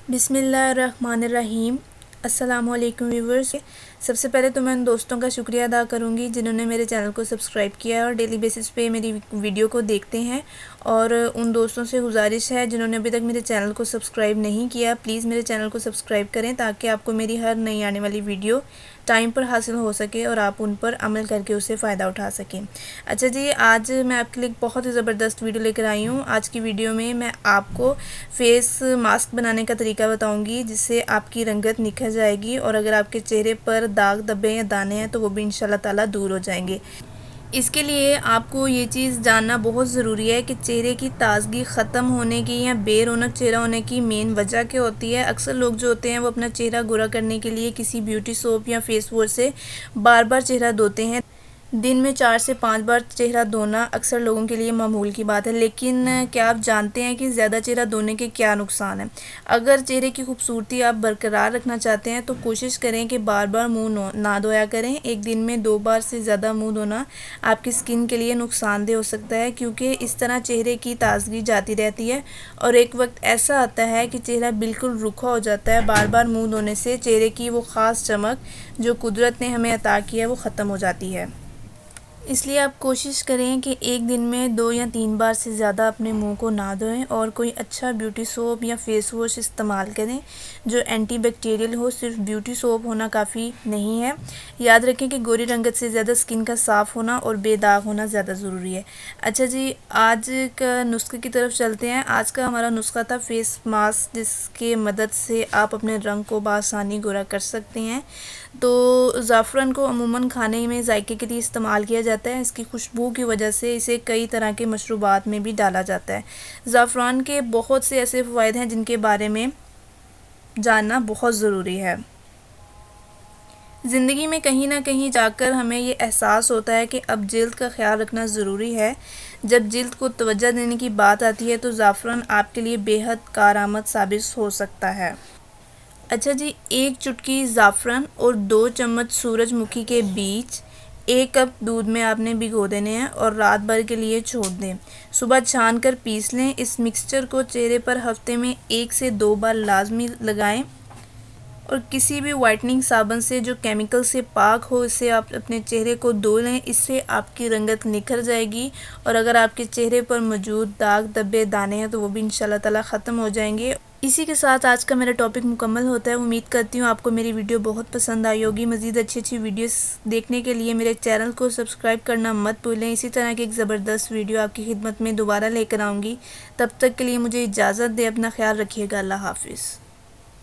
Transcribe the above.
بسم اللہ الرحمن الرحیم۔ السلام علیکم ویورز۔ سب سے پہلے تو میں ان دوستوں کا شکریہ ادا کروں گی جنہوں نے میرے چینل کو سبسکرائب کیا ہے اور ڈیلی بیسس پہ میری ویڈیو کو دیکھتے ہیں، اور ان دوستوں سے گزارش ہے جنہوں نے ابھی تک میرے چینل کو سبسکرائب نہیں کیا، پلیز میرے چینل کو سبسکرائب کریں تاکہ آپ کو میری ہر نئی آنے والی ویڈیو ٹائم پر حاصل ہو سکے اور آپ ان پر عمل کر کے اسے فائدہ اٹھا سکیں۔ اچھا جی، آج میں آپ کے لیے بہت ہی زبردست ویڈیو لے کر آئی ہوں۔ آج کی ویڈیو میں آپ کو فیس ماسک بنانے کا طریقہ بتاؤں گی جس سے آپ کی رنگت نکھر جائے گی، اور اگر آپ کے چہرے پر داغ دبے یا دانے ہیں تو وہ بھی انشاءاللہ تعالیٰ دور ہو جائیں گے۔ اس کے لیے آپ کو یہ چیز جاننا بہت ضروری ہے کہ چہرے کی تازگی ختم ہونے کی یا بے رونق چہرہ ہونے کی مین وجہ کیا ہوتی ہے۔ اکثر لوگ جو ہوتے ہیں وہ اپنا چہرہ گورا کرنے کے لیے کسی بیوٹی سوپ یا فیس واش سے بار بار چہرہ دھوتے ہیں۔ دن میں 4 سے 5 بار چہرہ دھونا اکثر لوگوں کے لیے معمول کی بات ہے، لیکن کیا آپ جانتے ہیں کہ زیادہ چہرہ دھونے کے کیا نقصان ہیں؟ اگر چہرے کی خوبصورتی آپ برقرار رکھنا چاہتے ہیں تو کوشش کریں کہ بار بار منہ نہ دھویا کریں۔ ایک دن میں 2 بار سے زیادہ منہ دھونا آپ کی سکن کے لیے نقصان دہ ہو سکتا ہے، کیونکہ اس طرح چہرے کی تازگی جاتی رہتی ہے اور ایک وقت ایسا آتا ہے کہ چہرہ بالکل رکھا ہو جاتا ہے۔ بار بار منہ دھونے سے چہرے کی وہ خاص چمک جو قدرت نے ہمیں عطا کی ہے وہ ختم ہو جاتی ہے۔ اس لیے آپ کوشش کریں کہ ایک دن میں 2 یا 3 بار سے زیادہ اپنے منہ کو نہ دھوئیں اور کوئی اچھا بیوٹی سوپ یا فیس واش استعمال کریں جو اینٹی بیکٹیریل ہو۔ صرف بیوٹی سوپ ہونا کافی نہیں ہے، یاد رکھیں کہ گوری رنگت سے زیادہ سکن کا صاف ہونا اور بے داغ ہونا زیادہ ضروری ہے۔ اچھا جی، آج کا نسخے کی طرف چلتے ہیں۔ آج کا ہمارا نسخہ تھا فیس ماسک، جس کے مدد سے آپ اپنے رنگ کو بآسانی گورا کر سکتے ہیں۔ تو زعفران کو عموماً کھانے میں ذائقے کے لیے استعمال کیا جاتا ہے۔ اس کی خوشبو کی وجہ سے اسے کئی طرح کے مشروبات میں بھی ڈالا جاتا ہے۔ زعفران کے بہت سے ایسے فوائد ہیں جن کے بارے میں جاننا بہت ضروری ہے۔ زندگی میں کہیں نہ کہیں جا کر ہمیں یہ احساس ہوتا ہے کہ اب جلد کا خیال رکھنا ضروری ہے۔ جب جلد کو توجہ دینے کی بات آتی ہے تو زعفران آپ کے لیے بے حد کارآمد ثابت ہو سکتا ہے۔ اچھا جی، 1 چٹکی زعفران اور 2 چمچ سورج مکھی کے بیج 1 کپ دودھ میں آپ نے بھگو دینے ہیں اور رات بھر کے لیے چھوڑ دیں۔ صبح چھان کر پیس لیں۔ اس مکسچر کو چہرے پر ہفتے میں 1 سے 2 بار لازمی لگائیں، اور کسی بھی وائٹننگ صابن سے جو کیمیکل سے پاک ہو اسے آپ اپنے چہرے کو دھو لیں۔ اس سے آپ کی رنگت نکھر جائے گی، اور اگر آپ کے چہرے پر موجود داغ دبے دانے ہیں تو وہ بھی انشاءاللہ تعالیٰ ختم ہو جائیں گے۔ اسی کے ساتھ آج کا میرا ٹاپک مکمل ہوتا ہے۔ امید کرتی ہوں آپ کو میری ویڈیو بہت پسند آئی ہوگی۔ مزید اچھی ویڈیوز دیکھنے کے لیے میرے چینل کو سبسکرائب کرنا مت بھولیں۔ اسی طرح کی ایک زبردست ویڈیو آپ کی خدمت میں دوبارہ لے کر آؤں گی۔ تب تک کے لیے مجھے اجازت دیں، اپنا خیال رکھیے گا۔ اللہ حافظ۔